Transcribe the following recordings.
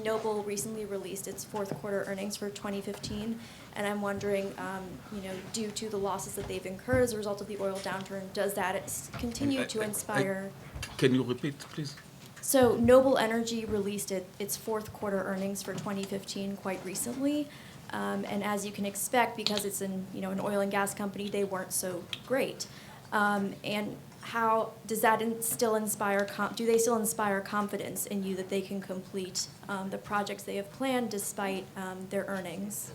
Noble recently released its fourth quarter earnings for 2015, and I'm wondering, due to the losses that they've incurred as a result of the oil downturn, does that continue to inspire? Can you repeat, please? So Noble Energy released its fourth quarter earnings for 2015 quite recently, and as you can expect, because it's an oil and gas company, they weren't so great. And how does that still inspire? Do they still inspire confidence in you that they can complete the projects they have planned despite their earnings?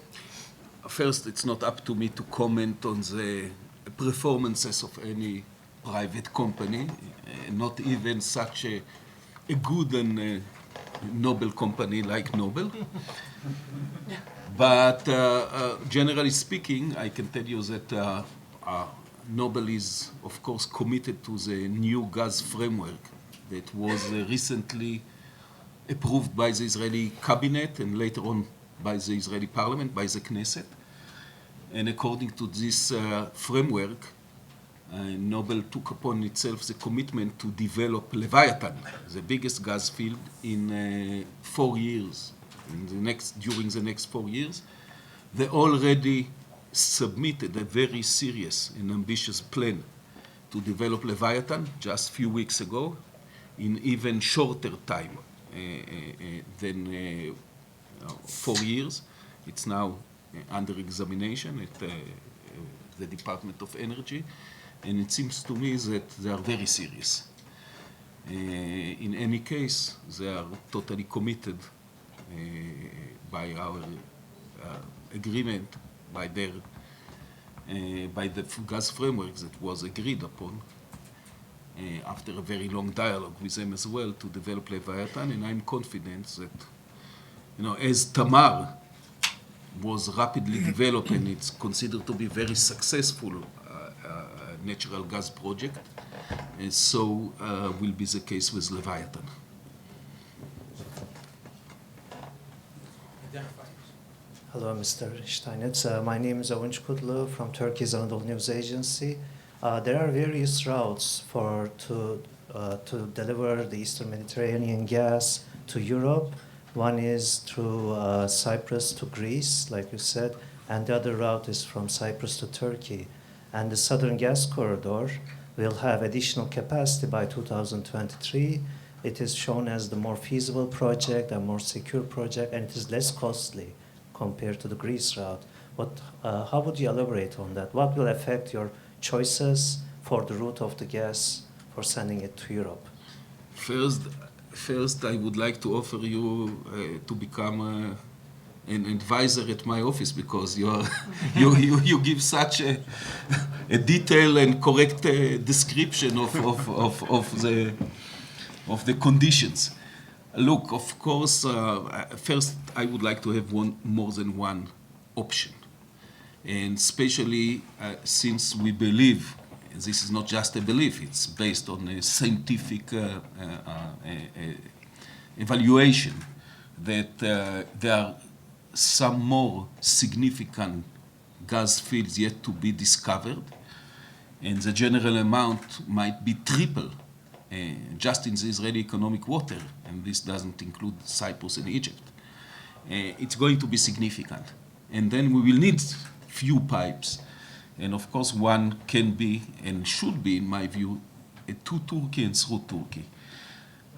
First, it's not up to me to comment on the performances of any private company, not even such a good and noble company like Noble. But generally speaking, I can tell you that Noble is, of course, committed to the new gas framework that was recently approved by the Israeli cabinet and later on by the Israeli parliament, by the Knesset. And according to this framework, Noble took upon itself the commitment to develop Leviathan, the biggest gas field, in 4 years. During the next 4 years, they already submitted a very serious and ambitious plan to develop Leviathan just a few weeks ago in even shorter time than 4 years. It's now under examination at the Department of Energy, and it seems to me that they are very serious. In any case, they are totally committed by our agreement, by the gas framework that was agreed upon after a very long dialogue with them as well to develop Leviathan, and I'm confident that, as Tamar was rapidly developed and it's considered to be very successful natural gas project, and so will be the case with Leviathan. Hello, Mr. Steinitz. My name is Avunç Kutlu from Turkey's Anadolu News Agency. There are various routes to deliver the Eastern Mediterranean gas to Europe. One is through Cyprus to Greece, like you said, and the other route is from Cyprus to Turkey. And the Southern Gas Corridor will have additional capacity by 2023. It is shown as the more feasible project, a more secure project, and it is less costly compared to the Greece route. How would you elaborate on that? What will affect your choices for the route of the gas for sending it to Europe? First, I would like to offer you to become an advisor at my office, because you give such a detailed and correct description of the conditions. Look, of course, first I would like to have more than one option, and especially since we believe, this is not just a belief, it's based on a scientific evaluation, that there are some more significant gas fields yet to be discovered, and the general amount might be triple just in the Israeli economic water, and this doesn't include Cyprus and Egypt. It's going to be significant. And then we will need few pipes. And of course, one can be and should be, in my view, to Turkey and through Turkey.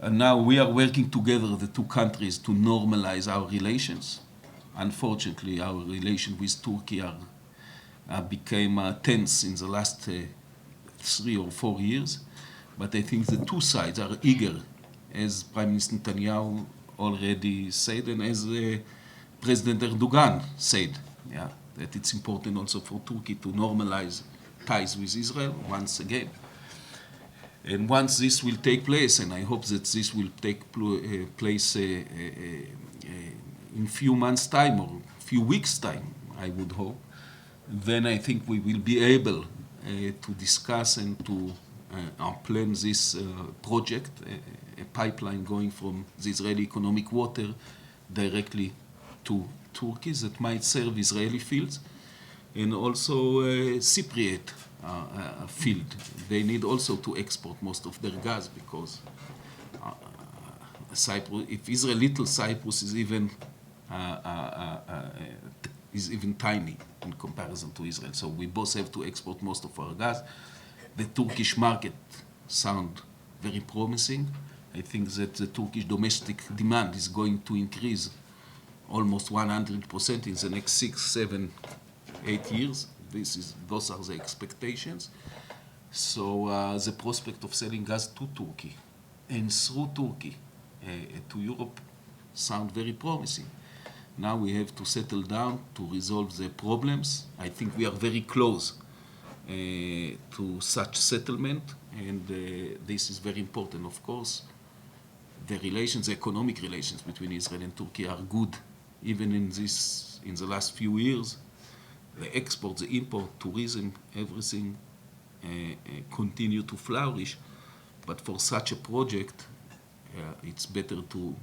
And now we are working together, the two countries, to normalize our relations. Unfortunately, our relation with Turkey became tense in the last 3 or 4 years. But I think the two sides are eager, as Prime Minister Netanyahu already said, and as President Erdogan said, that it's important also for Turkey to normalize ties with Israel once again. And once this will take place, and I hope that this will take place in few months' time or few weeks' time, I would hope, then I think we will be able to discuss and to plan this project, a pipeline going from the Israeli economic water directly to Turkey that might serve Israeli fields, and also Cypriot field. They need also to export most of their gas because Cyprus, if Israel, little Cyprus is even tiny in comparison to Israel. So we both have to export most of our gas. The Turkish market sound very promising. I think that the Turkish domestic demand is going to increase almost 100% in the next 6, 7, 8 years. Those are the expectations. So the prospect of selling gas to Turkey and through Turkey to Europe sound very promising. Now we have to settle down to resolve the problems. I think we are very close to such settlement, and this is very important, of course. The relations, the economic relations between Israel and Turkey are good, even in the last few years. The export, the import, tourism, everything continue to flourish. But for such a project, it's better to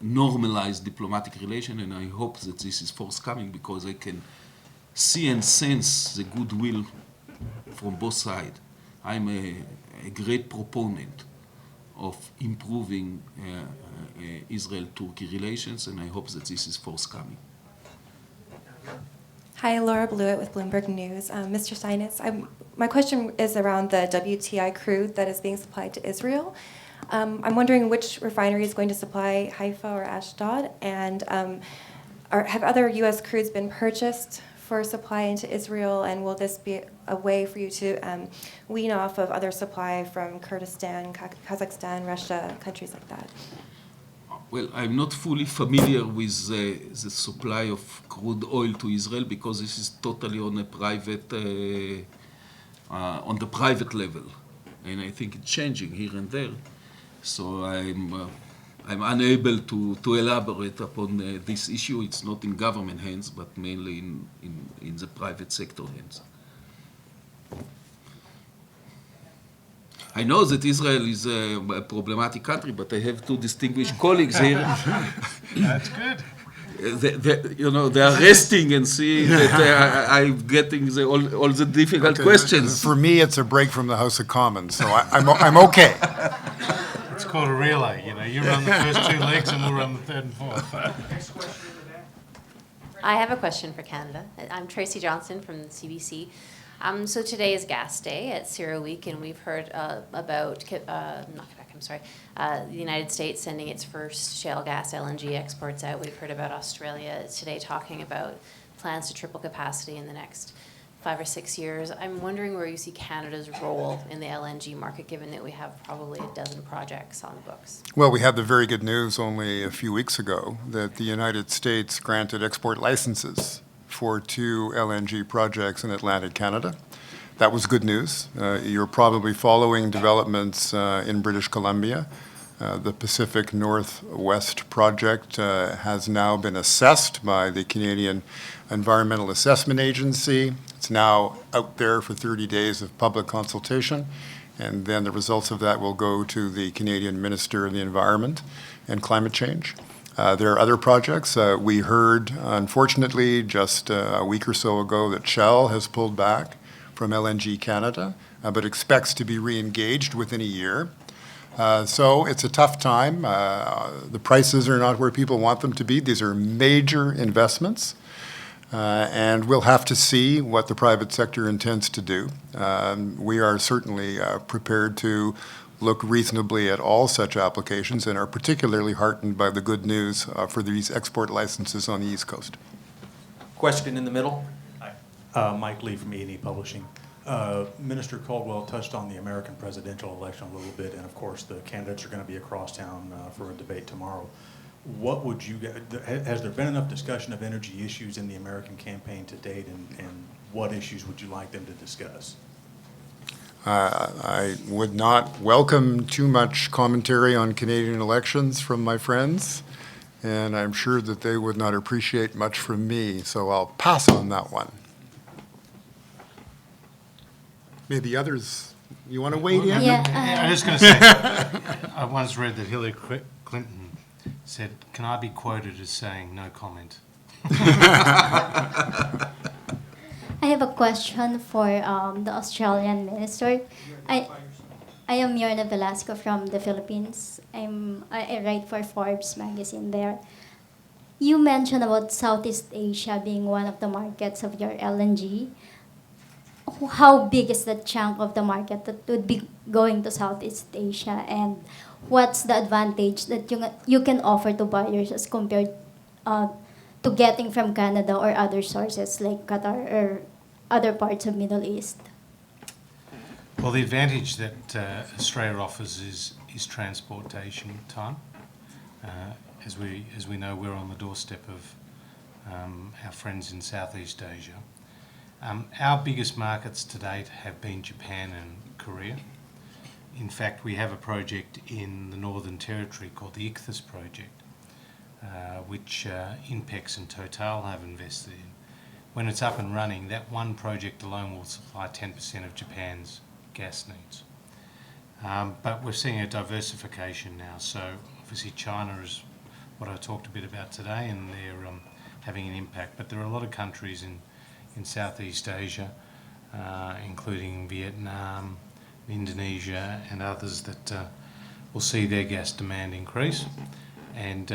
normalize diplomatic relation, and I hope that this is forthcoming because I can see and sense the goodwill from both sides. I'm a great proponent of improving Israel-Turkey relations, and I hope that this is forthcoming. Hi, Laura Blewett with Bloomberg News. Mr. Steinitz, my question is around the WTI crude that is being supplied to Israel. I'm wondering which refinery is going to supply Haifa or Ashdod, and have other U.S. crudes been purchased for supply into Israel, and will this be a way for you to wean off of other supply from Kurdistan, Kazakhstan, Russia, countries like that? Well, I'm not fully familiar with the supply of crude oil to Israel because this is totally on a private, on the private level, and I think it's changing here and there. So I'm unable to elaborate upon this issue. It's not in government hands, but mainly in the private sector hands. I know that Israel is a problematic country, but I have two distinguished colleagues here. That's good. They are resting and seeing that I'm getting all the difficult questions. For me, it's a break from the House of Commons, so I'm okay. It's called a relay. You run the first two legs, and we'll run the third and fourth. I have a question for Canada. I'm Tracy Johnson from the CBC. So today is Gas Day at CERAWeek, and we've heard about, not Quebec, I'm sorry, the United States sending its first shale gas LNG exports out. We've heard about Australia today talking about plans to triple capacity in the next 5 or 6 years. I'm wondering where you see Canada's role in the LNG market, given that we have probably a dozen projects on the books. Well, we had the very good news only a few weeks ago that the United States granted export licenses for 2 LNG projects in Atlantic Canada. That was good news. You're probably following developments in British Columbia. The Pacific Northwest project has now been assessed by the Canadian Environmental Assessment Agency. It's now out there for 30 days of public consultation, and then the results of that will go to the Canadian Minister of the Environment and Climate Change. There are other projects. We heard, unfortunately, just a week or so ago that Shell has pulled back from LNG Canada, but expects to be re-engaged within a year. So it's a tough time. The prices are not where people want them to be. These are major investments, and we'll have to see what the private sector intends to do. We are certainly prepared to look reasonably at all such applications and are particularly heartened by the good news for these export licenses on the East Coast. Question in the middle. Hi. Mike Lee from E&E Publishing. Minister Caldwell touched on the American presidential election a little bit, and of course the candidates are going to be across town for a debate tomorrow. What would you, has there been enough discussion of energy issues in the American campaign to date, and what issues would you like them to discuss? I would not welcome too much commentary on Canadian elections from my friends, and I'm sure that they would not appreciate much from me, so I'll pass on that one. Maybe others, you want to weigh in? Yeah, I'm just going to say, I once read that Hillary Clinton said, "Can I be quoted as saying no comment?" I have a question for the Australian minister. I am Mirna Velasco from the Philippines. I write for Forbes magazine there. You mentioned about Southeast Asia being one of the markets of your LNG. How big is the chunk of the market that would be going to Southeast Asia, and what's the advantage that you can offer to buyers as compared to getting from Canada or other sources like Qatar or other parts of Middle East? Well, the advantage that Australia offers is transportation time. As we know, we're on the doorstep of our friends in Southeast Asia. Our biggest markets to date have been Japan and Korea. In fact, we have a project in the Northern Territory called the Ichthys project, which INPEX and Total have invested in. When it's up and running, that one project alone will supply 10% of Japan's gas needs. But we're seeing a diversification now. So obviously China is what I talked a bit about today, and they're having an impact. But there are a lot of countries in Southeast Asia, including Vietnam, Indonesia and others that will see their gas demand increase. And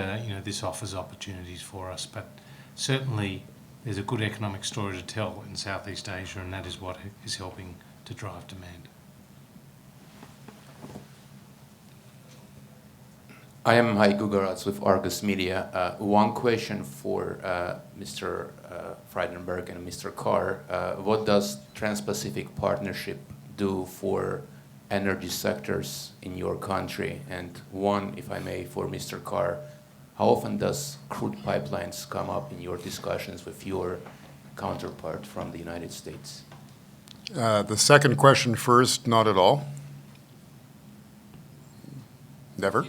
this offers opportunities for us. But certainly there's a good economic story to tell in Southeast Asia, and that is what is helping to drive demand. I am Heiko Goratz with Argus Media. One question for Mr. Frydenberg and Mr. Carr. What does Trans-Pacific Partnership do for energy sectors in your country? And one, if I may, for Mr. Carr, how often does crude pipelines come up in your discussions with your counterpart from the United States? The second question first, not at all. Never.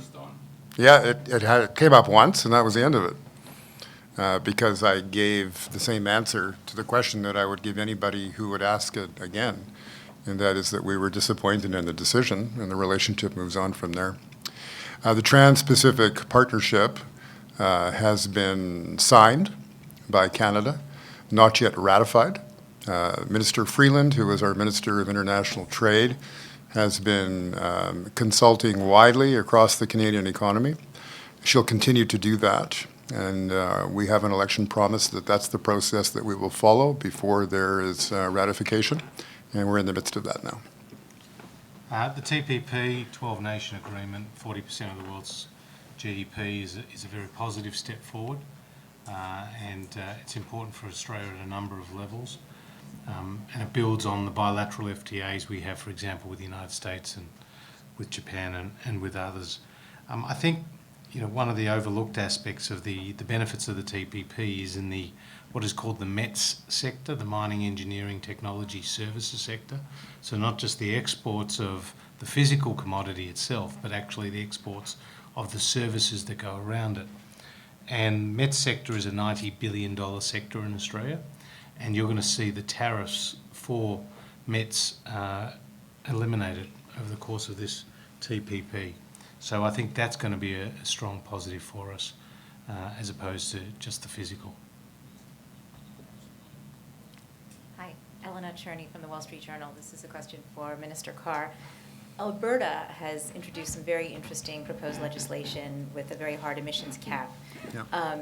Yeah, it came up once, and that was the end of it. Because I gave the same answer to the question that I would give anybody who would ask it again, and that is that we were disappointed in the decision, and the relationship moves on from there. The Trans-Pacific Partnership has been signed by Canada, not yet ratified. Minister Freeland, who is our Minister of International Trade, has been consulting widely across the Canadian economy. She'll continue to do that, and we have an election promise that that's the process that we will follow before there is ratification, and we're in the midst of that now. The TPP, 12-nation agreement, 40% of the world's GDP is a very positive step forward, and it's important for Australia at a number of levels. And it builds on the bilateral FTAs we have, for example, with the United States and with Japan and with others. I think one of the overlooked aspects of the benefits of the TPP is in what is called the METS sector, the mining, engineering, technology, services sector. So not just the exports of the physical commodity itself, but actually the exports of the services that go around it. And METS sector is a $90 billion sector in Australia. And you're going to see the tariffs for METS eliminated over the course of this TPP. So I think that's going to be a strong positive for us as opposed to just the physical. Hi, Elena Cherney from the Wall Street Journal. This is a question for Minister Carr. Alberta has introduced some very interesting proposed legislation with a very hard emissions cap. Yeah.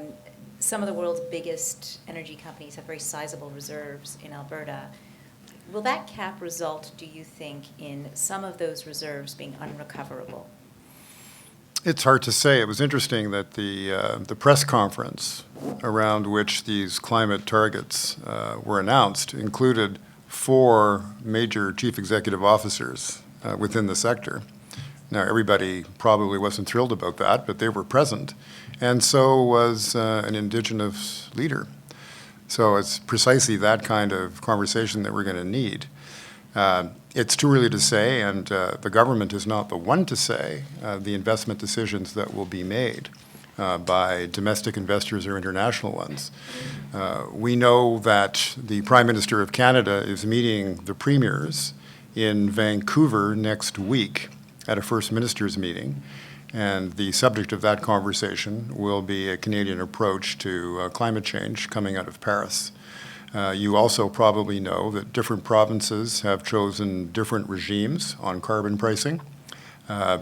Some of the world's biggest energy companies have very sizable reserves in Alberta. Will that cap result, do you think, in some of those reserves being unrecoverable? It's hard to say. It was interesting that the press conference around which these climate targets were announced included 4 major chief executive officers within the sector. Now, everybody probably wasn't thrilled about that, but they were present. And so was an Indigenous leader. So it's precisely that kind of conversation that we're going to need. It's too early to say, and the government is not the one to say the investment decisions that will be made by domestic investors or international ones. We know that the Prime Minister of Canada is meeting the premiers in Vancouver next week at a First Ministers meeting. And the subject of that conversation will be a Canadian approach to climate change coming out of Paris. You also probably know that different provinces have chosen different regimes on carbon pricing.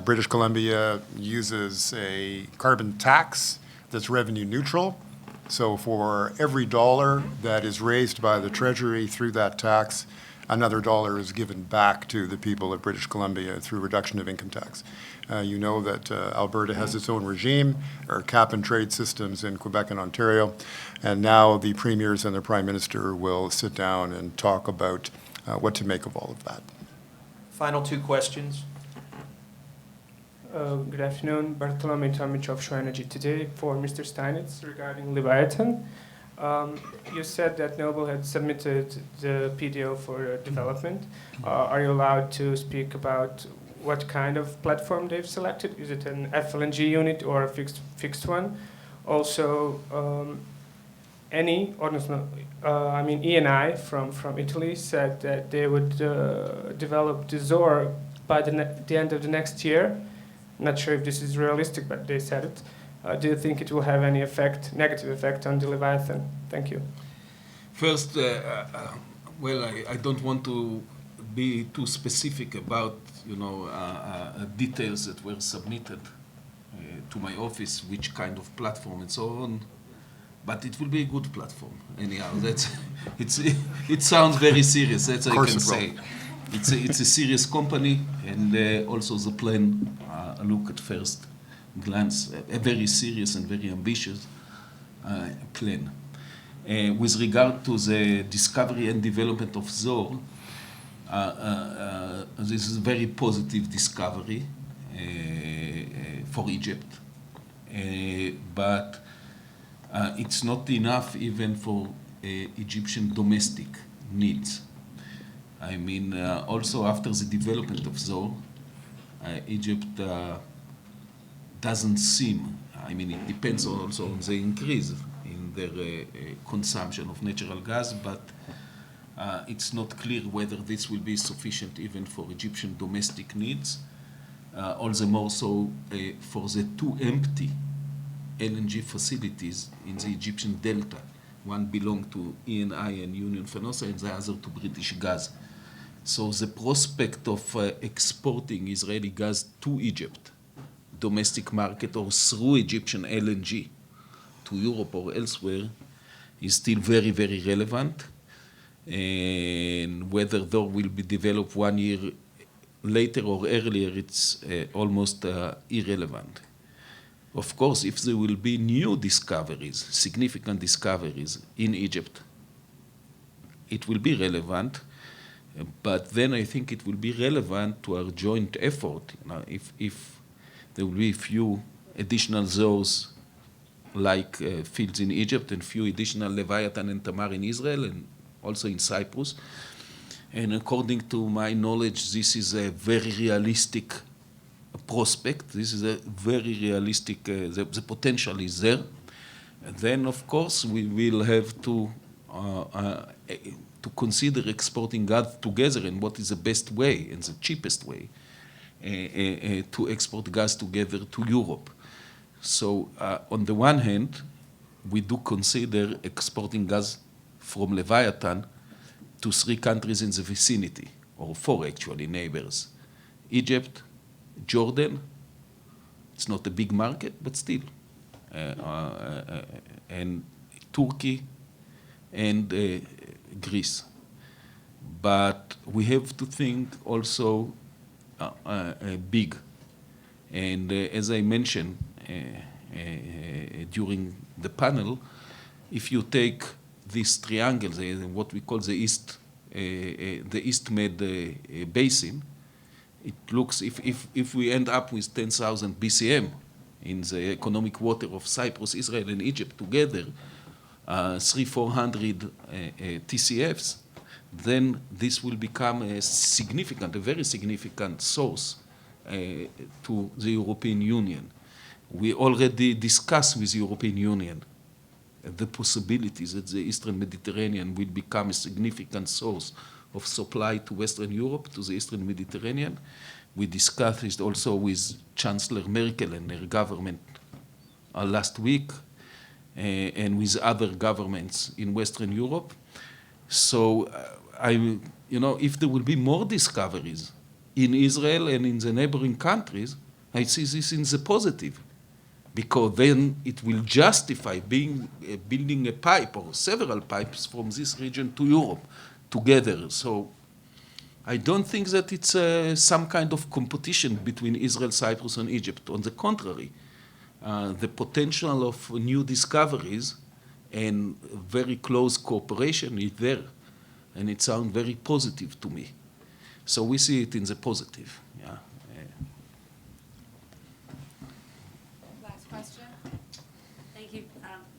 British Columbia uses a carbon tax that's revenue neutral. So for every dollar that is raised by the Treasury through that tax, another dollar is given back to the people of British Columbia through reduction of income tax. You know that Alberta has its own regime, or cap and trade systems in Quebec and Ontario, and now the premiers and the Prime Minister will sit down and talk about what to make of all of that. Final two questions. Good afternoon, Bartolome Tomic, Offshore Energy Today. For Mr. Steinitz regarding Leviathan, you said that Noble had submitted the PDO for development. Are you allowed to speak about what kind of platform they've selected? Is it an FLNG unit or a fixed one? Also, Eni from Italy said that they would develop the Zohr by the end of the next year. Not sure if this is realistic, but they said it. Do you think it will have any negative effect on the Leviathan? Thank you. First, I don't want to be too specific about, details that were submitted to my office, which kind of platform and so on. But it will be a good platform. Anyhow, it sounds very serious. That's all I can say. It's a serious company, and also the plan. Look at first glance, a very serious and very ambitious plan. With regard to the discovery and development of Zohr, this is a very positive discovery for Egypt, but it's not enough even for Egyptian domestic needs. I mean, also after the development of Zohr, Egypt doesn't seem, it depends also on the increase in their consumption of natural gas, but it's not clear whether this will be sufficient even for Egyptian domestic needs, all the more so for the two empty LNG facilities in the Egyptian Delta. One belonged to Eni and Union Fenosa, and the other to British Gas. So the prospect of exporting Israeli gas to Egypt, domestic market, or through Egyptian LNG to Europe or elsewhere is still very, very relevant. And whether Zohr will be developed 1 year later or earlier, it's almost irrelevant. Of course, if there will be new discoveries, significant discoveries in Egypt, it will be relevant. But then I think it will be relevant to our joint effort. If there will be few additional Zohrs like fields in Egypt and few additional Leviathan and Tamar in Israel and also in Cyprus. And according to my knowledge, this is a very realistic prospect. This is a very realistic, the potential is there. And then, of course, we will have to consider exporting gas together and what is the best way and the cheapest way to export gas together to Europe. So on the one hand, we do consider exporting gas from Leviathan to 3 countries in the vicinity, or 4 actually, neighbors. Egypt, Jordan, it's not a big market, but still, and Turkey and Greece. But we have to think also big. And as I mentioned during the panel, if you take these triangles, what we call the East Med basin, it looks, if we end up with 10,000 BCM in the economic water of Cyprus, Israel, and Egypt together, 300-400 TCFs, then this will become a very significant source to the European Union. We already discussed with the European Union the possibilities that the Eastern Mediterranean will become a significant source of supply to Western Europe, to the Eastern Mediterranean. We discussed it also with Chancellor Merkel and her government last week, and with other governments in Western Europe. So if there will be more discoveries in Israel and in the neighboring countries, I see this in the positive, because then it will justify building a pipe or several pipes from this region to Europe together. So I don't think that it's some kind of competition between Israel, Cyprus, and Egypt. On the contrary, the potential of new discoveries and very close cooperation is there, and it sounds very positive to me. So we see it in the positive. Yeah. Last question. Thank you.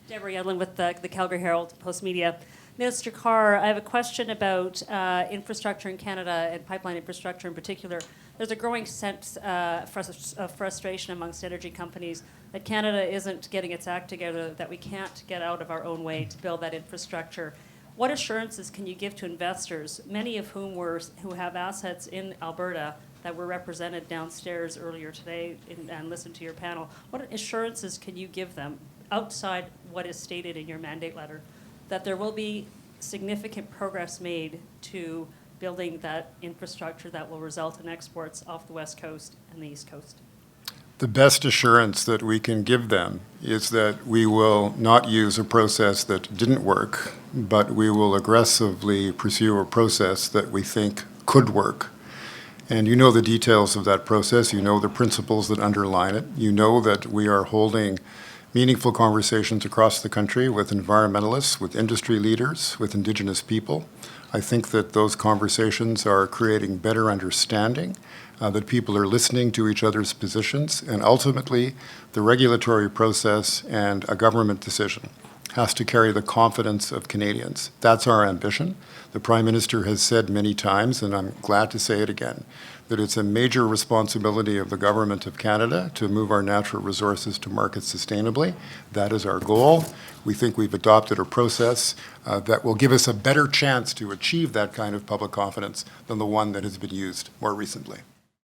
Deborah Yedlin with the Calgary Herald Post Media. Minister Carr, I have a question about infrastructure in Canada and pipeline infrastructure in particular. There's a growing sense of frustration amongst energy companies that Canada isn't getting its act together, that we can't get out of our own way to build that infrastructure. What assurances can you give to investors, many of whom who have assets in Alberta that were represented downstairs earlier today and listened to your panel? What assurances can you give them outside what is stated in your mandate letter that there will be significant progress made to building that infrastructure that will result in exports off the West Coast and the East Coast? The best assurance that we can give them is that we will not use a process that didn't work, but we will aggressively pursue a process that we think could work. And you know the details of that process. You know the principles that underline it. You know that we are holding meaningful conversations across the country with environmentalists, with industry leaders, with Indigenous people. I think that those conversations are creating better understanding, that people are listening to each other's positions, and ultimately the regulatory process and a government decision has to carry the confidence of Canadians. That's our ambition. The Prime Minister has said many times, and I'm glad to say it again, that it's a major responsibility of the Government of Canada to move our natural resources to market sustainably. That is our goal. We think we've adopted a process that will give us a better chance to achieve that kind of public confidence than the one that has been used more recently.